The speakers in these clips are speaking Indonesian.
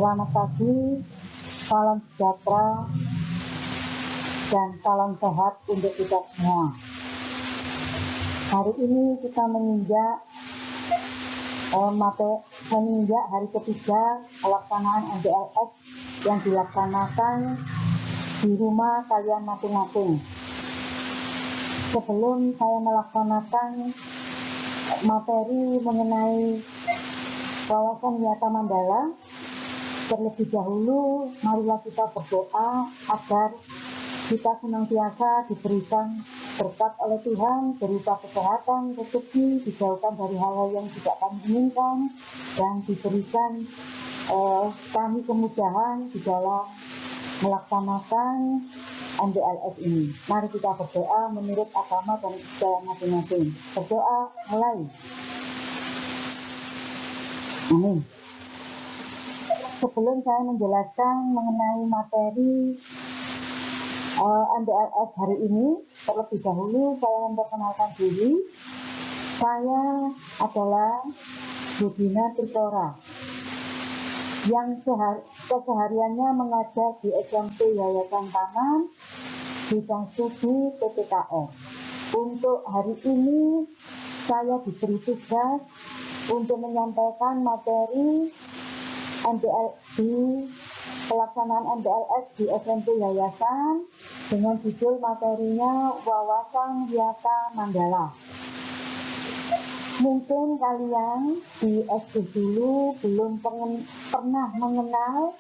Selamat pagi, salam sejahtera, dan salam sehat untuk kita semua. Hari ini kita menginjak hari ketiga pelaksanaan MDLS yang dilaksanakan di rumah kalian masing-masing. Sebelum saya melaksanakan materi mengenai wawasan Wiyata Mandala, terlebih dahulu marilah kita berdoa agar kita senantiasa diberikan berkat oleh Tuhan berupa kesehatan, rezeki, dijauhkan dari hal-hal yang tidak kami inginkan, dan diberikan kami kemudahan di dalam melaksanakan MDLS ini. Mari kita berdoa menurut agama dan budaya masing-masing. Berdoa mulai. Amin. Sebelum saya menjelaskan mengenai materi MDLS hari ini, terlebih dahulu saya memperkenalkan diri. Saya adalah Budina Trikora yang kesehariannya mengajar di SMP Yayasan Taman bidang studi PPKN. Untuk hari ini saya diberi tugas untuk menyampaikan materi pelaksanaan MDLS di SMP Yayasan dengan judul materinya Wawasan Wiyata Mandala. Mungkin kalian di SD dulu belum pernah mengenal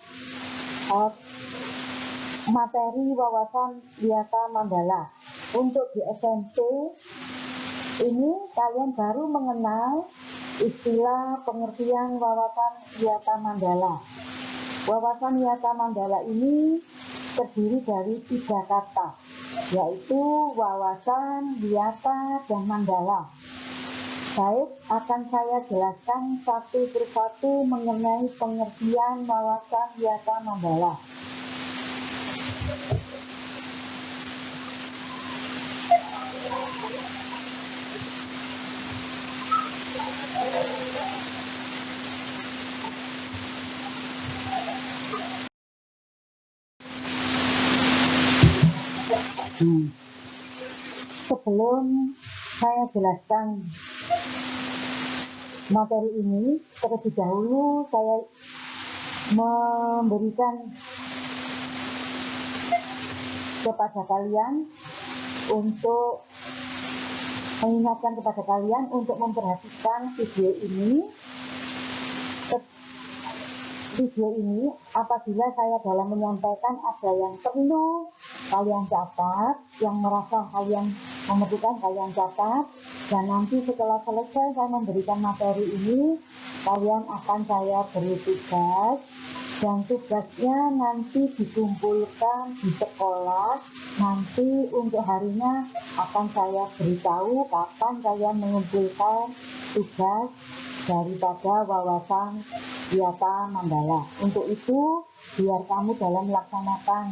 materi wawasan Wiyata Mandala. Untuk di SMP ini kalian baru mengenal istilah pengertian wawasan Wiyata Mandala. Wawasan Wiyata Mandala ini terdiri dari 3 kata, yaitu wawasan, wiyata, dan mandala. Baik, akan saya jelaskan satu persatu mengenai pengertian wawasan Wiyata Mandala. Sebelum saya jelaskan materi ini, terlebih dahulu saya memberikan kepada kalian untuk mengingatkan kepada kalian untuk memperhatikan video ini. Apabila saya dalam menyampaikan ada yang perlu kalian catat, yang merasa kalian memerlukan kalian catat, dan nanti setelah selesai saya memberikan materi ini, kalian akan saya beri tugas, dan tugasnya nanti dikumpulkan di sekolah. Nanti untuk harinya akan saya beritahu kapan kalian mengumpulkan tugas daripada wawasan Wiyata Mandala. Untuk itu, biar kamu dalam melaksanakan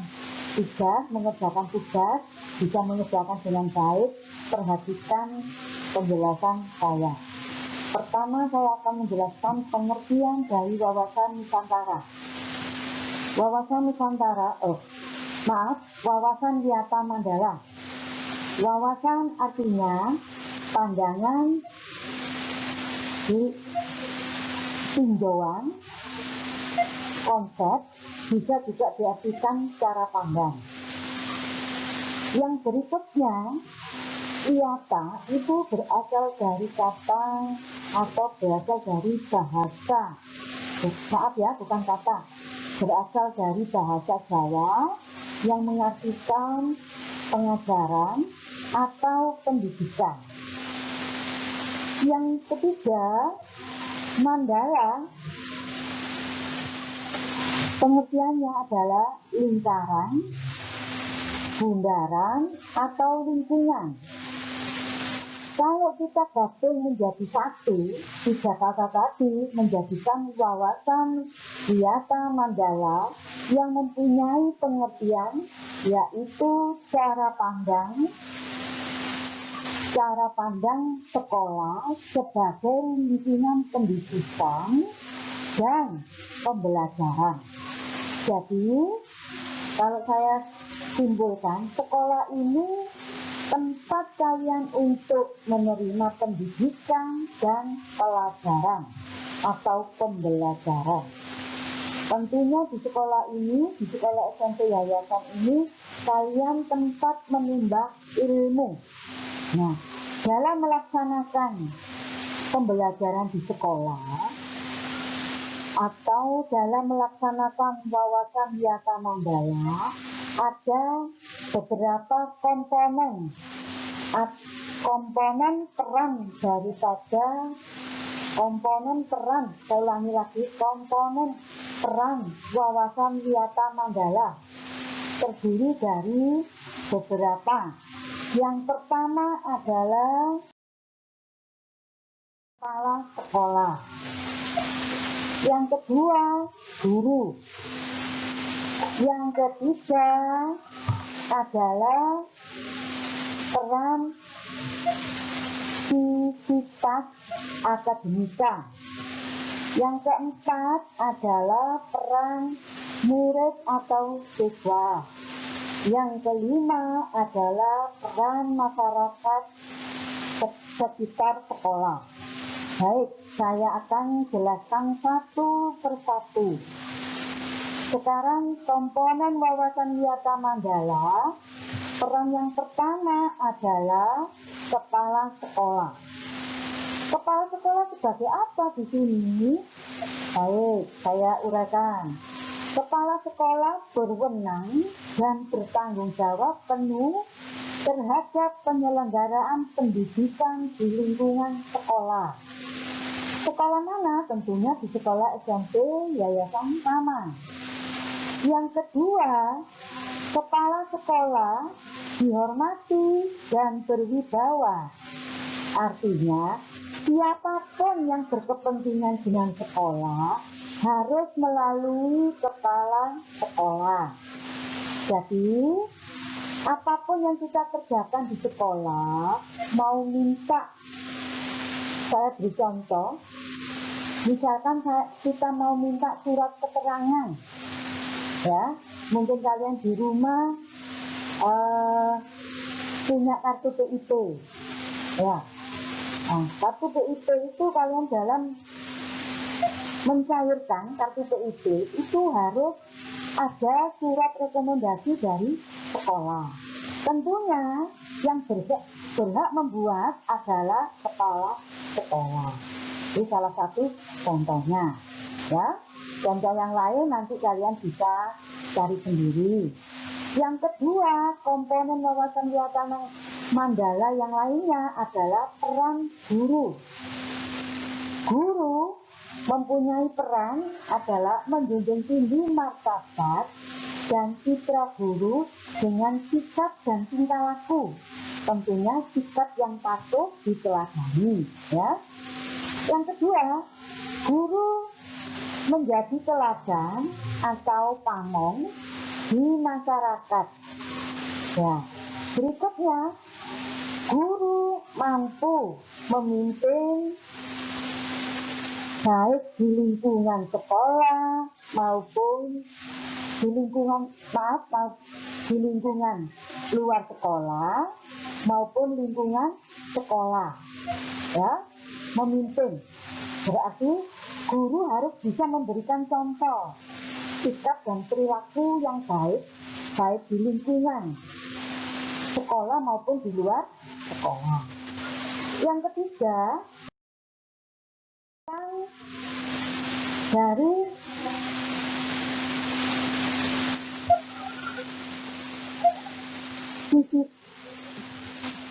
tugas, mengerjakan tugas, bisa mengerjakan dengan baik, perhatikan penjelasan saya. Pertama, saya akan menjelaskan pengertian dari wawasan Nusantara. Wawasan Wiyata Mandala. Wawasan artinya pandangan, tinjauan, konsep, bisa juga diartikan cara pandang. Yang berikutnya, wiyata itu berasal dari kata atau berasal dari bahasa. Maaf ya, bukan kata. Berasal dari bahasa Jawa yang mengartikan pengajaran atau pendidikan. Yang ketiga, mandala. Pengertiannya adalah lingkaran, bundaran, atau lingkungan. Kalau kita gabung menjadi satu, 3 kata tadi menjadikan wawasan Wiyata Mandala yang mempunyai pengertian, yaitu cara pandang sekolah sebagai lingkungan pendidikan dan pembelajaran. Jadi, kalau saya simpulkan, sekolah ini tempat kalian untuk menerima pendidikan dan pelajaran atau pembelajaran. Tentunya di sekolah ini, di sekolah SMP Yayasan ini, kalian tempat menimba ilmu. Nah, dalam melaksanakan pembelajaran di sekolah atau dalam melaksanakan wawasan Wiyata Mandala, ada beberapa komponen peran daripada komponen peran wawasan Wiyata Mandala terdiri dari beberapa. Yang pertama adalah kepala sekolah. Yang kedua, guru. Yang ketiga adalah peran sivitas akademika. Yang keempat adalah peran murid atau siswa. Yang kelima adalah peran masyarakat sekitar sekolah. Baik, saya akan jelaskan satu persatu. Sekarang komponen wawasan Wiyata Mandala, peran yang pertama adalah kepala sekolah. Kepala sekolah sebagai apa di sini? Baik, saya uraikan. Kepala sekolah berwenang dan bertanggung jawab penuh terhadap penyelenggaraan pendidikan di lingkungan sekolah. Sekolah mana? Tentunya di sekolah SMP Yayasan Taman. Yang kedua, kepala sekolah dihormati dan berwibawa. Artinya, siapapun yang berkepentingan dengan sekolah harus melalui kepala sekolah. Jadi, apapun yang kita kerjakan di sekolah, mau minta, saya beri contoh, misalkan kita mau minta surat keterangan, ya, mungkin kalian di rumah punya kartu PIP, ya. Nah, kartu PIP itu kalian dalam mencairkan kartu PIP itu harus ada surat rekomendasi dari sekolah. Tentunya yang berhak membuat adalah kepala sekolah. Ini salah satu contohnya, ya. Contoh yang lain nanti kalian bisa cari sendiri. Yang kedua, komponen wawasan Wiyata Mandala yang lainnya adalah peran guru. Guru mempunyai peran adalah menjunjung tinggi martabat dan citra guru dengan sikap dan tingkah laku. Tentunya sikap yang patuh diteladani, ya. Yang kedua, guru menjadi teladan atau pamong di masyarakat. Ya, berikutnya, guru mampu memimpin baik di lingkungan sekolah maupun di lingkungan luar sekolah maupun lingkungan sekolah, ya. Memimpin berarti guru harus bisa memberikan contoh sikap dan perilaku yang baik di lingkungan sekolah maupun di luar sekolah. Yang ketiga, dari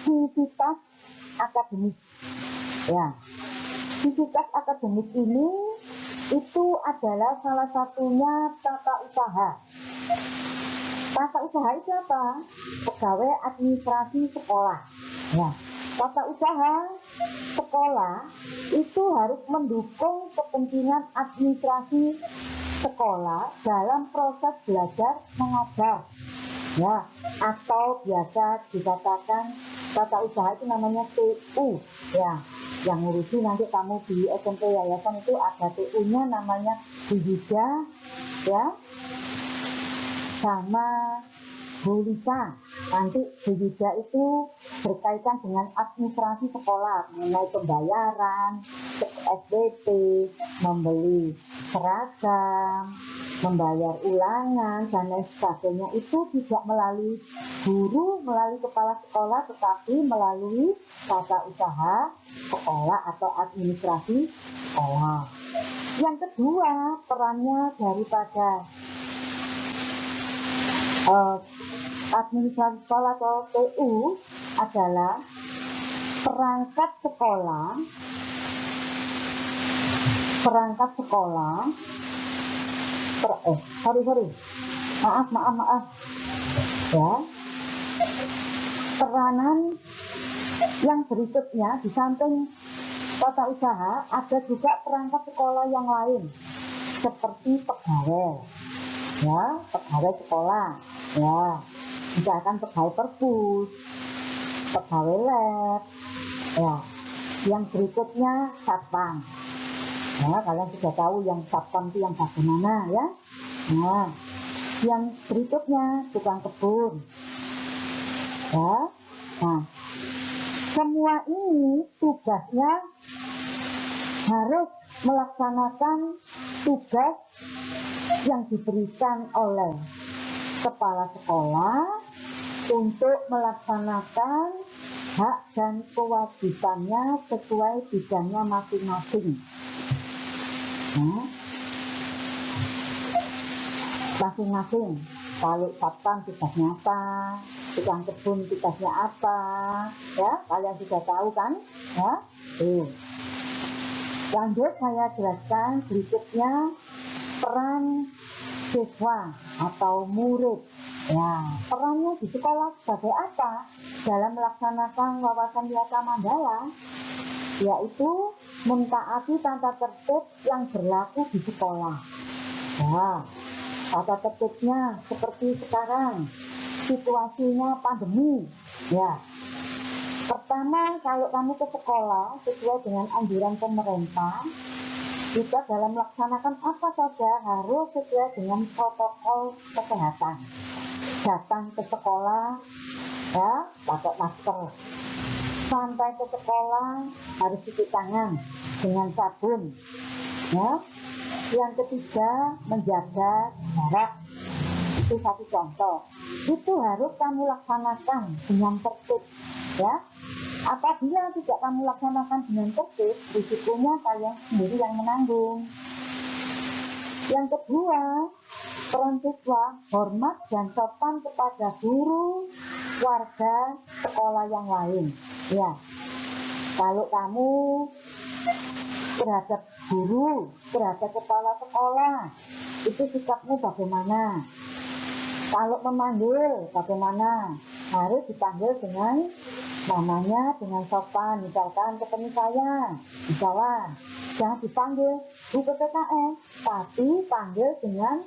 sivitas akademik, ya. Sivitas akademik ini itu adalah salah satunya tata usaha. Tata usaha itu apa? Pegawai administrasi sekolah. Ya. Tata usaha sekolah itu harus mendukung kepentingan administrasi sekolah dalam proses belajar mengajar. Ya, atau biasa dikatakan tata usaha itu namanya TU, ya. yang ngurusi nanti kamu di SMP yayasan itu ada TU-nya namanya Buyuda ya, sama Bu Lisa. Nanti Buyuda itu berkaitan dengan administrasi sekolah, mengenai pembayaran, SPP, membeli seragam, membayar ulangan, dan lain sebagainya. Itu tidak melalui guru, melalui kepala sekolah, tetapi melalui tata usaha sekolah atau administrasi sekolah. Yang kedua, perannya daripada administrasi sekolah atau TU adalah perangkat sekolah maaf ya. Peranan yang berikutnya di samping tata usaha ada juga perangkat sekolah yang lain seperti pegawai ya, pegawai sekolah ya, misalkan pegawai perpus, pegawai lab ya. Yang berikutnya satpam ya, kalian sudah tahu yang satpam itu yang bagaimana ya. Nah, yang berikutnya tukang kebun ya. Nah, semua ini tugasnya harus melaksanakan tugas yang diberikan oleh kepala sekolah untuk melaksanakan hak dan kewajibannya sesuai bidangnya masing-masing. Nah, masing-masing. Kalau satpam tugasnya apa, tukang kebun tugasnya apa, ya kalian sudah tahu kan? Ya, lanjut saya jelaskan berikutnya peran siswa atau murid. Ya, perannya di sekolah sebagai apa dalam melaksanakan wawasan Wiyata Mandala, yaitu mentaati tata tertib yang berlaku di sekolah. Ya, tata tertibnya seperti sekarang, situasinya pandemi. Ya, pertama kalau kamu ke sekolah sesuai dengan anjuran pemerintah, kita dalam melaksanakan apa saja harus sesuai dengan protokol kesehatan. Datang ke sekolah ya pakai masker, sampai ke sekolah harus cuci tangan dengan sabun ya. Yang ketiga, menjaga jarak, itu satu contoh. Itu harus kamu laksanakan dengan tertib ya. Apabila tidak kamu laksanakan dengan tertib, risikonya kalian sendiri yang menanggung. Yang kedua, peran siswa hormat dan sopan kepada guru, warga, sekolah yang lain. Ya, kalau kamu terhadap guru, terhadap kepala sekolah, itu sikapmu bagaimana? Kalau memanggil bagaimana? Harus dipanggil dengan namanya, dengan sopan. Misalkan ketemu saya, misalnya jangan dipanggil Bu PPKN, tapi panggil dengan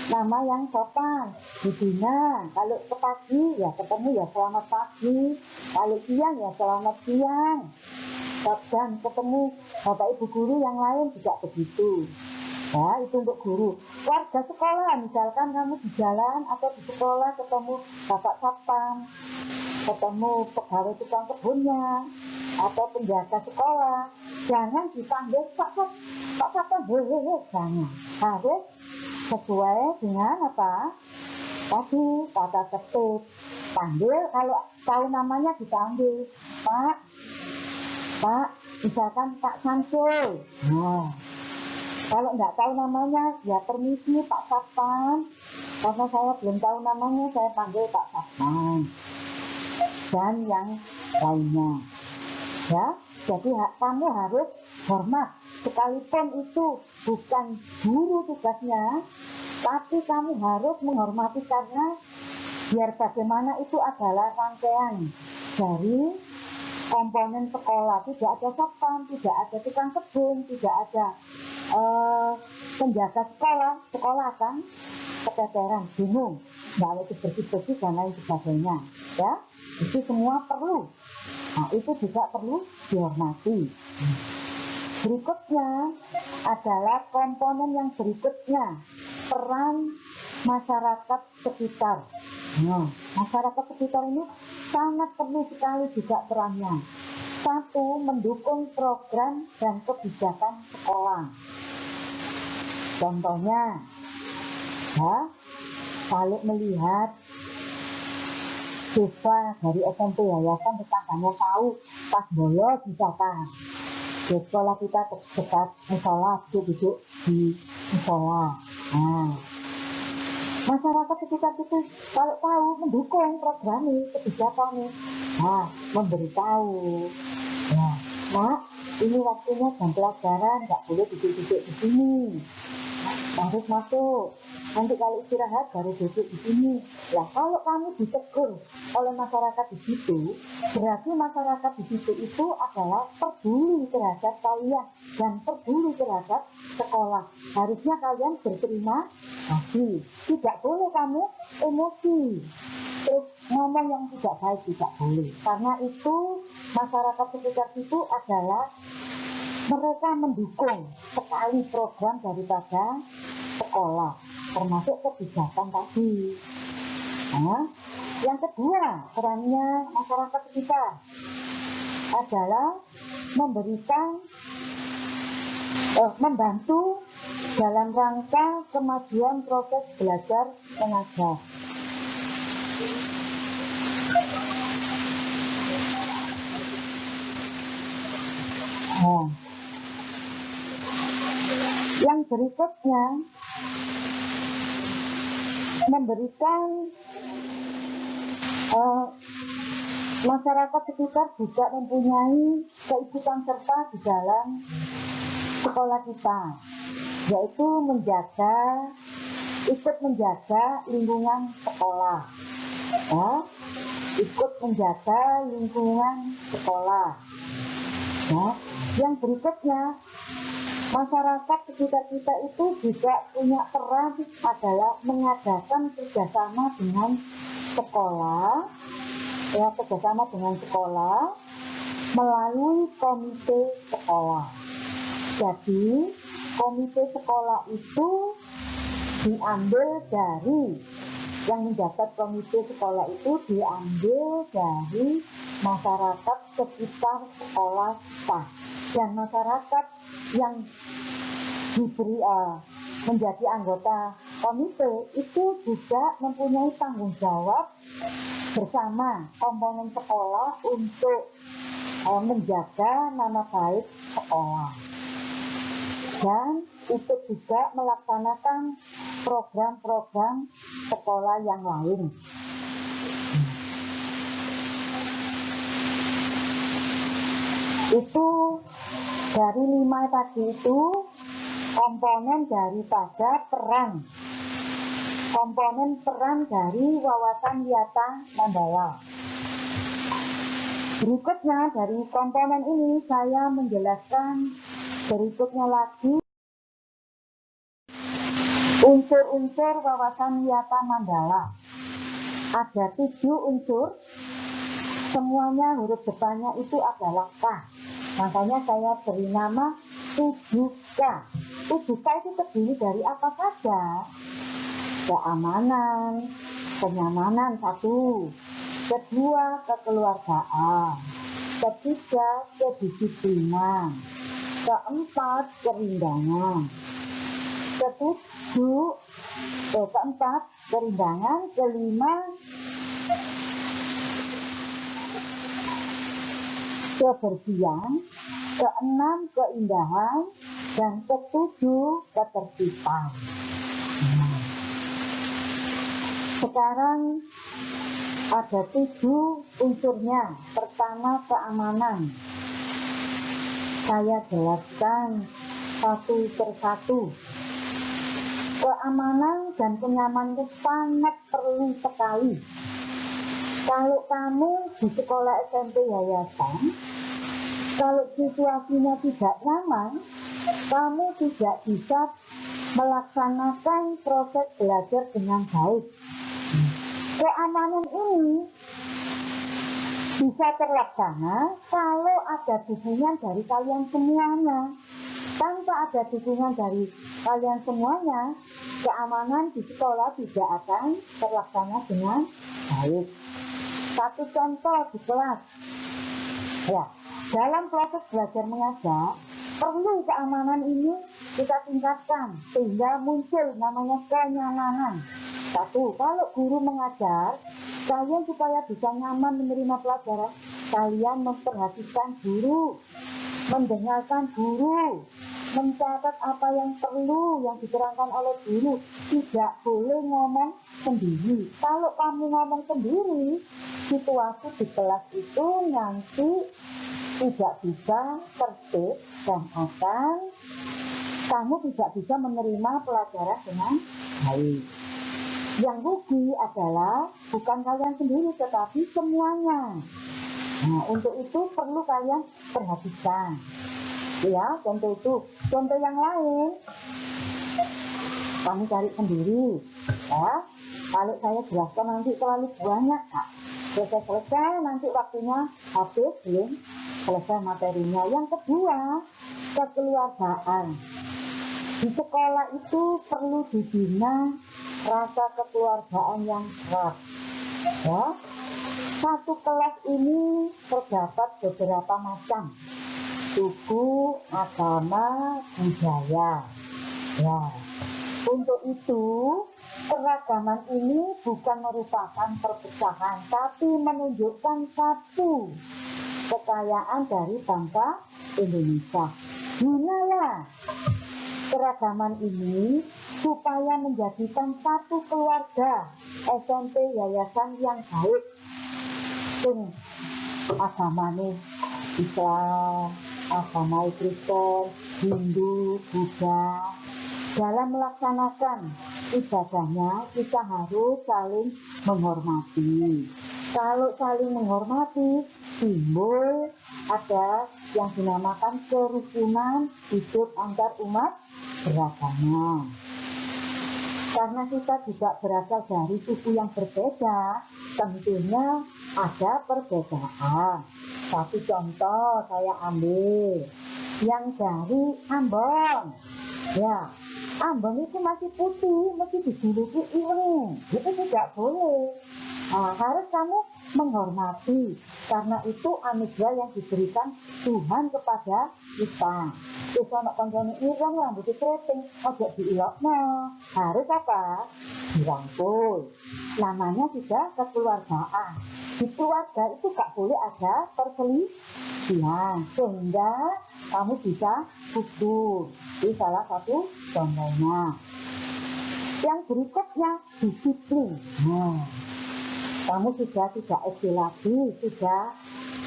nama yang sopan. Bu Dina, kalau ke pagi ya ketemu ya selamat pagi, kalau siang ya selamat siang. Dan ketemu Bapak Ibu guru yang lain juga begitu. Ya, itu untuk guru. Warga sekolah, misalkan kamu di jalan atau di sekolah ketemu Bapak Satpam, ketemu pegawai tukang kebunnya atau penjaga sekolah, jangan dipanggil Pak Satpam, jangan. Harus sesuai dengan apa? Tadi tata tertib. Panggil, kalau tahu namanya dipanggil Pak, misalkan Pak Samsul. Nah, kalau nggak tahu namanya, ya permisi Pak Satpam. Karena saya belum tahu namanya, saya panggil Pak Satpam. Dan yang lainnya. Ya, jadi kamu harus hormat. Sekalipun itu bukan guru tugasnya, tapi kamu harus menghormati karena biar bagaimana itu adalah rangkaian dari komponen sekolah. Tidak ada satpam, tidak ada tukang kebun, tidak ada penjaga sekolah kan keteteran, bingung, nggak ada bersih-bersih dan lain sebagainya. Ya, itu semua perlu Nah, itu juga perlu dihormati. Berikutnya adalah komponen yang berikutnya, peran masyarakat sekitar. Nah, masyarakat sekitar ini sangat perlu sekali juga perannya. Satu, mendukung program dan kebijakan sekolah. Contohnya, ya, kalau melihat siswa dari SMP yayasan tetangganya tahu pas bolos misalkan di sekolah kita dekat musola, duduk di musola. Nah, masyarakat sekitar itu kalau tahu mendukung program ini, kebijakan ini, nah, memberitahu, ya, Mak, ini waktunya jam pelajaran, nggak boleh duduk-duduk di sini, harus masuk. Nanti kalau istirahat baru duduk di sini. Nah, kalau kamu ditegur oleh masyarakat di situ, berarti masyarakat di situ itu adalah peduli terhadap kalian dan peduli terhadap sekolah. Harusnya kalian berterima kasih. Tidak boleh kamu emosi, terus ngomong yang tidak baik, tidak boleh. Karena itu masyarakat sekitar itu adalah mereka mendukung sekali program daripada sekolah, termasuk kebijakan tadi. Nah, yang kedua perannya masyarakat sekitar adalah membantu dalam rangka kemajuan proses belajar mengajar. Nah, yang berikutnya memberikan masyarakat sekitar juga mempunyai keikutsertaan serta di dalam sekolah kita, yaitu ikut menjaga lingkungan sekolah, ya, ikut menjaga lingkungan sekolah. Ya. Yang berikutnya, masyarakat sekitar kita itu juga punya peran adalah mengadakan kerjasama dengan sekolah, ya, kerjasama dengan sekolah melalui komite sekolah. Jadi komite sekolah itu diambil dari, yang menjabat komite sekolah itu diambil dari masyarakat sekitar sekolah kita. Dan masyarakat yang diberi menjadi anggota komite itu juga mempunyai tanggung jawab bersama komponen sekolah untuk menjaga nama baik sekolah dan ikut juga melaksanakan program-program sekolah yang lain. Itu dari 5 tadi itu komponen daripada komponen peran dari wawasan wiyata Mandala. Berikutnya dari komponen ini saya menjelaskan berikutnya lagi unsur-unsur wawasan wiyata Mandala. Ada 7 unsur, semuanya huruf depannya itu adalah K. Makanya saya beri nama 7K. 7K itu terdiri dari apa saja? Keamanan, kenyamanan 1. Kedua, kekeluargaan. Ketiga, kedisiplinan. Keempat, kerindangan. Keempat, kerindangan. Kelima, kebersihan. Keenam, keindahan. Dan ketujuh, ketertiban. Sekarang ada 7 unsurnya. Pertama, keamanan. Saya jelaskan satu persatu. Keamanan dan kenyamanan itu sangat perlu sekali. Kalau kamu di sekolah SMP yayasan, kalau situasinya tidak nyaman, kamu tidak bisa melaksanakan proses belajar dengan baik. Keamanan ini bisa terlaksana kalau ada dukungan dari kalian semuanya. Tanpa ada dukungan dari kalian semuanya, keamanan di sekolah tidak akan terlaksana dengan baik. Satu contoh di kelas, ya, dalam proses belajar mengajar perlu keamanan ini kita tingkatkan sehingga muncul namanya kenyamanan. Satu, kalau guru mengajar, kalian supaya bisa nyaman menerima pelajaran, kalian memperhatikan guru, mendengarkan guru, mencatat apa yang perlu yang diterangkan oleh guru. Tidak boleh ngomong sendiri. Kalau kamu ngomong sendiri, situasi di kelas itu nanti tidak bisa tertib dan akan kamu tidak bisa menerima pelajaran dengan baik. Yang rugi adalah bukan kalian sendiri tetapi semuanya. Nah, untuk itu perlu kalian perhatikan. Ya, contoh itu. Contoh yang lain, kamu cari sendiri. Ya, kalau saya jelaskan nanti terlalu banyak, Kak. Selesai nanti waktunya habis, belum selesai materinya. Yang kedua, kekeluargaan. Di sekolah itu perlu dibina rasa kekeluargaan yang erat. Ya, satu kelas ini terdapat beberapa macam suku, agama, budaya. Ya, untuk itu keragaman ini bukan merupakan perpecahan, tapi menunjukkan satu kekayaan dari bangsa Indonesia. Gunalah keragaman ini supaya menjadikan satu keluarga SMP yayasan yang baik. Agamanya Islam, agama Kristen, Hindu, Buddha. Dalam melaksanakan ibadahnya kita harus saling menghormati. Kalau saling menghormati, timbul ada yang dinamakan kerukunan hidup antar umat beragama. Karena kita juga berasal dari suku yang berbeda, tentunya ada perbedaan. Satu contoh saya ambil, yang dari Ambon. Ya, Ambon itu masih putih, masih dijuluki ireng. Itu tidak boleh. Nah, harus kamu menghormati, karena itu anugerah yang diberikan Tuhan kepada kita. Terus anak konjone ireng rambutnya keriting, ojo diilokno. Harus apa? Dirangkul. Namanya sudah kekeluargaan. Di keluarga itu gak boleh ada perselisihan, sehingga kamu bisa utuh. Ini salah satu contohnya. Yang berikutnya disiplin. Nah, kamu sudah tidak SD lagi, sudah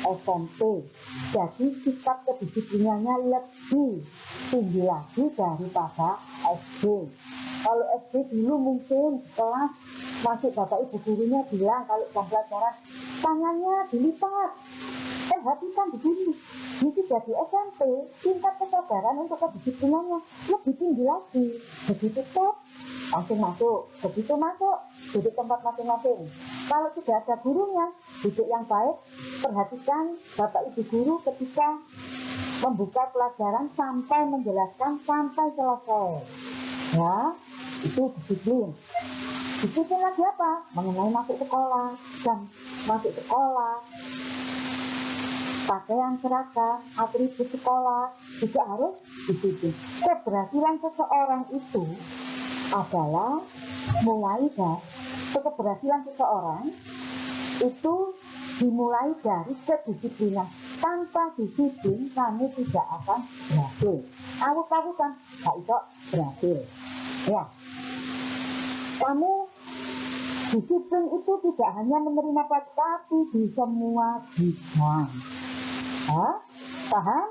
SMP. Jadi sikap kedisiplinannya lebih tinggi lagi daripada SD. Kalau SD dulu mungkin kelas masih bapak ibu gurunya bilang kalau jam pelajaran tangannya dilipat. Perhatikan di sini. Jadi jadi SMP tingkat kesadaran untuk kedisiplinannya lebih tinggi lagi. Begitu tuh langsung masuk, begitu masuk duduk tempat masing-masing. Kalau sudah ada gurunya, duduk yang baik. Perhatikan bapak ibu guru ketika membuka pelajaran sampai menjelaskan sampai selesai. Ya, itu disiplin. Disiplin lagi apa? Mengenai masuk sekolah, dan masuk sekolah, pakaian seragam, atribut sekolah juga harus disiplin. Keberhasilan seseorang itu adalah mulai dari keberhasilan seseorang itu dimulai dari kedisiplinan. Tanpa disiplin kamu tidak akan berhasil. Aku kan gak bisa berhasil. Ya, kamu disiplin itu tidak hanya menerima pelajaran, tapi di semua bidang. Paham?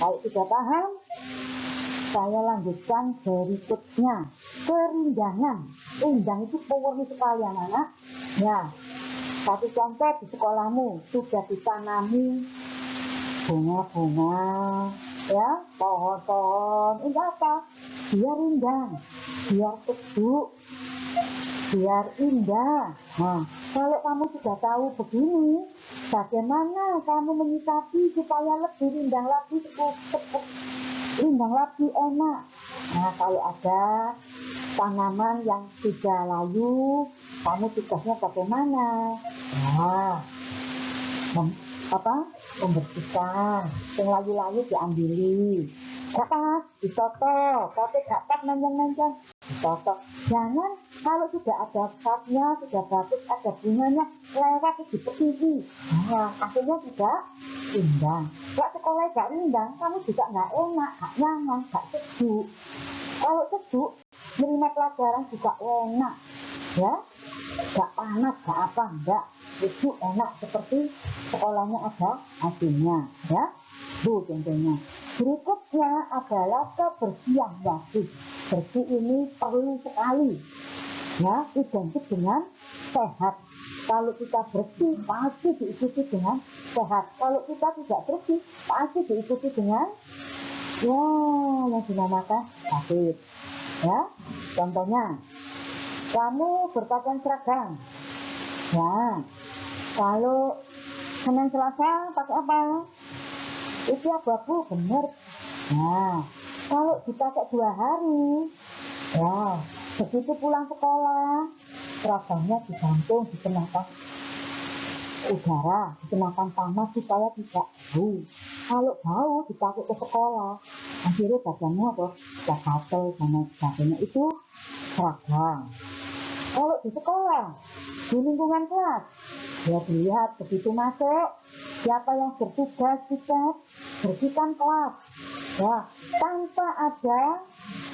Kalau sudah paham, saya lanjutkan berikutnya. Kerindangan. Rindang itu pewarna sekali anak-anak. Ya, satu contoh di sekolahmu sudah ditanami bunga-bunga, ya, pohon-pohon. Ini apa? Biar rindang, biar sejuk, biar indah. Nah, kalau kamu sudah tahu begini, Bagaimana kamu menyikapi supaya lebih rindang lagi enak? Nah, kalau ada tanaman yang sudah layu, kamu tugasnya bagaimana? Nah, membersihkan, yang layu-layu diambili, gak pas ditotok, tapi gak pas menjang-menjang ditotok. Jangan kalau sudah ada fatnya, sudah bagus, ada bunganya, lewat dipetisi. Nah, akhirnya tidak rindang. Gak sekolah gak rindang, kamu juga gak enak, gak nyaman, gak sejuk. Kalau sejuk, menerima pelajaran juga enak, ya, gak panas, gak apa, enggak. Sejuk, enak, seperti sekolahnya ada hasilnya, ya. Bu, contohnya. Berikutnya adalah kebersihan wajib. Bersih ini perlu sekali, ya, identik dengan sehat. Kalau kita bersih, pasti diikuti dengan sehat. Kalau kita tidak bersih, pasti diikuti dengan yang dinamakan sakit. Ya, contohnya, kamu berpakaian seragam. Ya, kalau Senin Selasa pakai apa? Itu abu-abu, bener. Nah, kalau dipakai 2 hari, ya, begitu pulang sekolah, seragamnya digantung, dikenakan udara, dikenakan panas supaya tidak bau. Kalau bau dipakai ke sekolah, akhirnya badannya tidak gatel dan sebagainya. Itu seragam. Kalau di sekolah, di lingkungan kelas, ya dilihat begitu masuk, siapa yang bertugas bersihkan kelas, ya, tanpa ada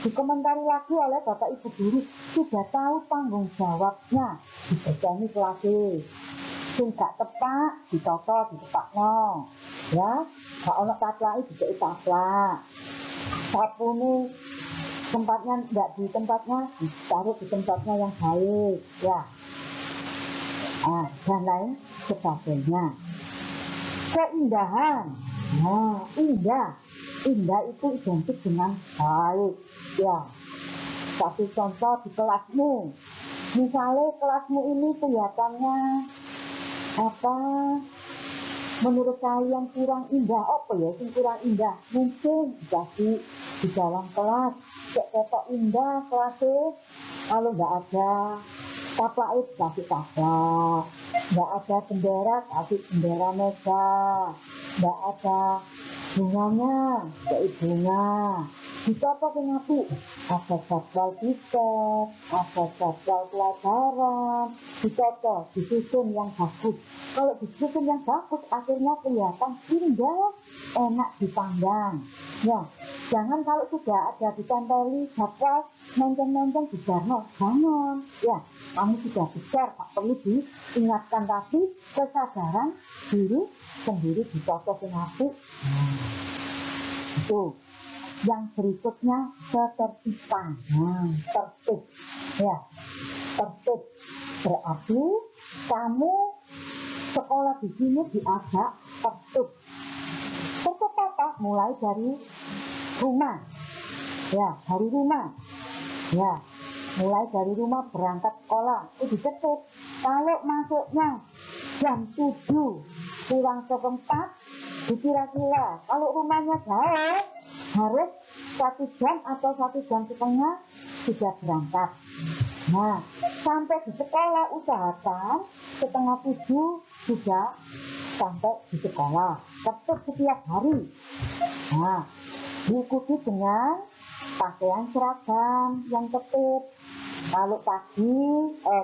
dikomentari lagi oleh Bapak Ibu guru, sudah tahu tanggung jawabnya, dibersihi kelas. Sing gak tepak ditoto ditepakno, ya, gak ono taplake dicek taplak. Sapune tempatnya enggak di tempatnya, ditaruh di tempatnya yang baik, ya. Nah, dan lain sebagainya. Keindahan. Nah, indah itu identik dengan baik, ya. Satu contoh di kelasmu, misalnya kelasmu ini kelihatannya menurut kalian kurang indah, apa ya sing kurang indah? Mungkin di dalam kelas ketok indah kelasnya, kalau nggak ada taplak kasih taplak, nggak ada bendera kasih bendera megah, nggak ada bunganya kayak bunga, ditoto sing apik, ada jadwal tiket, ada jadwal pelajaran, ditoto disusun yang bagus. Kalau disusun yang bagus akhirnya kelihatan indah, enak dipandang, ya. Jangan kalau sudah ada ditempeli jadwal menceng-menceng di jarno, jangan, ya. Kamu sudah besar, tak perlu diingatkan, tapi kesadaran diri sendiri ditoto sing apik. Itu. Yang berikutnya ketertiban. Tertib, ya, tertib berarti kamu sekolah di sini diajak tertib. Tertib apa? Mulai dari rumah, ya, dari rumah, ya, mulai dari rumah berangkat sekolah itu tertib. Kalau masuknya jam 7 kurang seperempat, dikira-kira kalau rumahnya jauh harus 1 jam atau 1 jam setengah sudah berangkat. Nah, sampai di sekolah usahakan 6:30 sudah sampai di sekolah. Tetap setiap hari. Nah, diikuti dengan pakaian seragam yang tertib. Kalau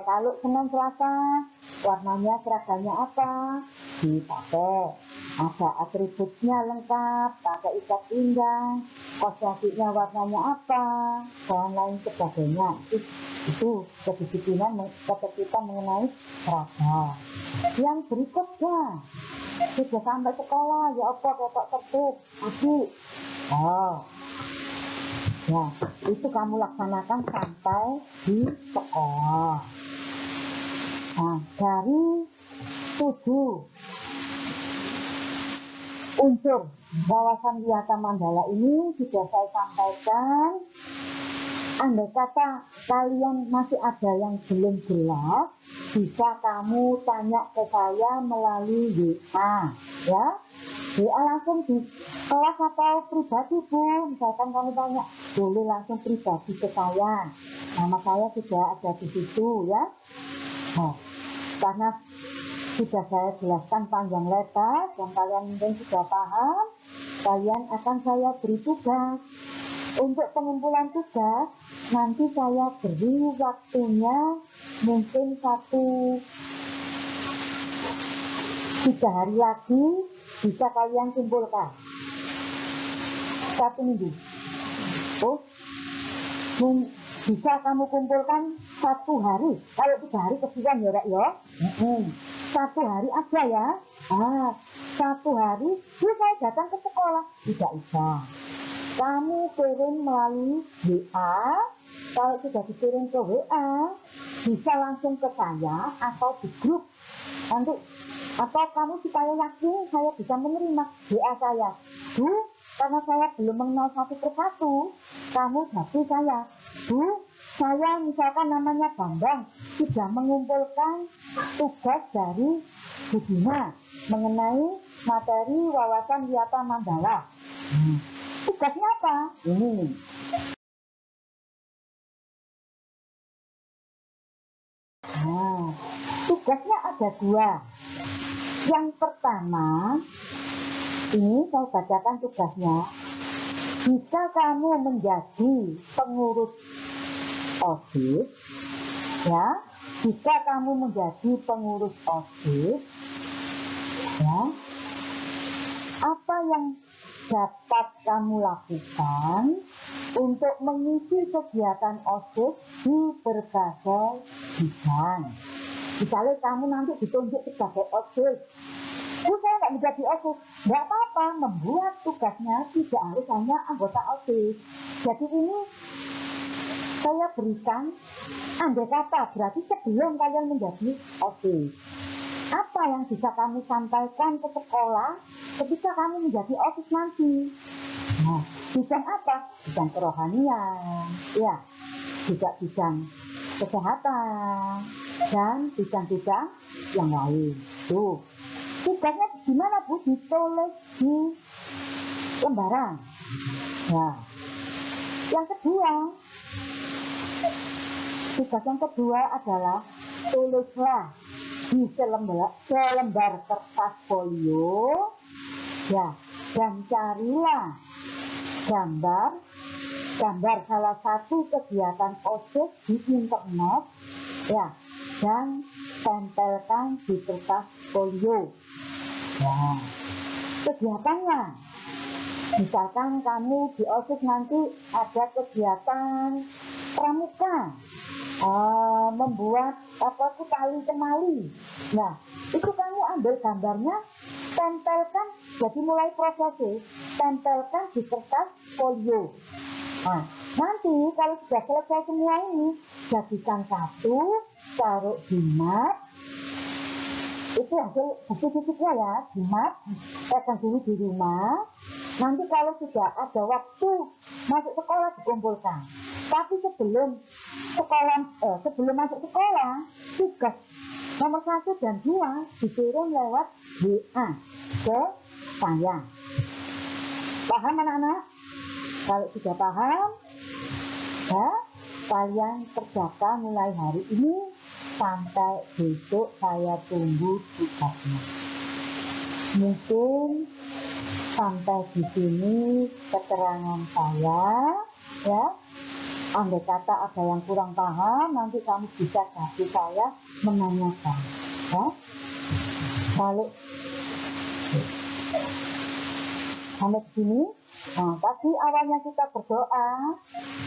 kalau Senin Selasa warnanya seragamnya apa? Dipakai. Ada atributnya lengkap, pakai ikat pinggang, kos kakinya warnanya apa, dan lain sebagainya. Itu kedisiplinan ketertiban mengenai seragam. Yang berikutnya, sudah sampai sekolah, ya apa ketok tertib, adik. Ya, itu kamu laksanakan sampai di sekolah. Nah, dari 7 unsur kawasan wisata Mandala ini sudah saya sampaikan. andai kata kalian masih ada yang belum jelas, bisa kamu tanya ke saya melalui WA, ya. WA langsung di kelas atau pribadi, Bu. Misalkan kamu tanya, boleh langsung pribadi ke saya. Nama saya sudah ada di situ, ya. Nah, karena sudah saya jelaskan panjang lebar dan kalian mungkin sudah paham, kalian akan saya beri tugas. Untuk pengumpulan tugas, nanti saya beri waktunya mungkin 3 hari lagi bisa kalian kumpulkan. 1 minggu. Oh, bisa kamu kumpulkan 1 hari. Kalau 3 hari kesian ya, Rek, ya. 1 hari aja ya. 1 hari, saya datang ke sekolah. Tidak usah. Kamu kirim melalui WA. Kalau sudah dikirim ke WA, bisa langsung ke saya atau di grup. Nanti, atau kamu supaya yakin saya bisa menerima WA saya. Bu, karena saya belum mengenal satu persatu, kamu jadi saya. Bu, saya misalkan namanya Bambang, sudah mengumpulkan tugas dari Bu Dina mengenai materi wawasan wiyata Mandala. Tugasnya apa? Ini. Tugasnya ada 2. Yang pertama, ini saya bacakan tugasnya. Jika kamu menjadi pengurus OSIS, ya, jika kamu menjadi pengurus OSIS, ya, apa yang dapat kamu lakukan untuk mengisi kegiatan OSIS di berbagai bidang. Misalnya kamu nanti ditunjuk sebagai OSIS, saya nggak menjadi OSIS, nggak apa-apa, membuat tugasnya tidak harus hanya anggota OSIS. Jadi ini saya berikan andai kata, berarti sebelum kalian menjadi OSIS, apa yang bisa kamu sampaikan ke sekolah ketika kamu menjadi OSIS nanti? Nah, bidang apa? Bidang kerohanian, ya, juga bidang kesehatan, dan bidang-bidang yang lain. Tuh, tugasnya gimana, Bu? Ditulis di lembaran. Nah, yang kedua, tugas yang kedua adalah tulislah di selembar kertas folio, ya, dan carilah gambar salah satu kegiatan OSIS di internet, ya, dan tempelkan di kertas folio. Nah, kegiatannya, misalkan kamu di OSIS nanti ada kegiatan pramuka, membuat tali temali. Nah, itu kamu ambil gambarnya, tempelkan, jadi mulai prosesnya, tempelkan di kertas folio. Nah, nanti kalau sudah selesai semua ini, jadikan satu, taruh di mat. Itu hasil bukti-buktinya ya, di mat, pegang dulu di rumah. Nanti kalau sudah ada waktu masuk sekolah dikumpulkan. Tapi sebelum masuk sekolah, tugas nomor 1 dan 2 dikirim lewat WA ke saya. Paham anak-anak? Kalau sudah paham, ya, kalian kerjakan mulai hari ini sampai besok. Saya tunggu tugasnya. Mungkin sampai di sini keterangan saya, ya. Andai kata ada yang kurang paham, nanti kamu bisa kasih saya menanyakan, ya. Kalau sampai di sini, nah, tadi awalnya kita berdoa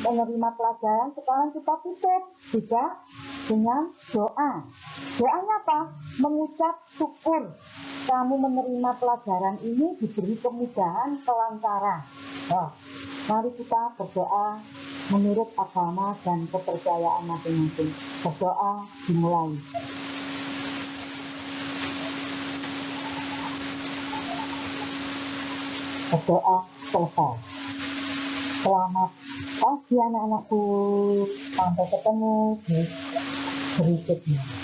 menerima pelajaran, sekarang kita tutup juga dengan doa. Doanya apa? Mengucap syukur kamu menerima pelajaran ini, diberi kemudahan, kelancaran. Nah, mari kita berdoa menurut agama dan kepercayaan masing-masing. Berdoa dimulai. Berdoa selesai. Selamat pagi anak-anakku, sampai ketemu di berikutnya.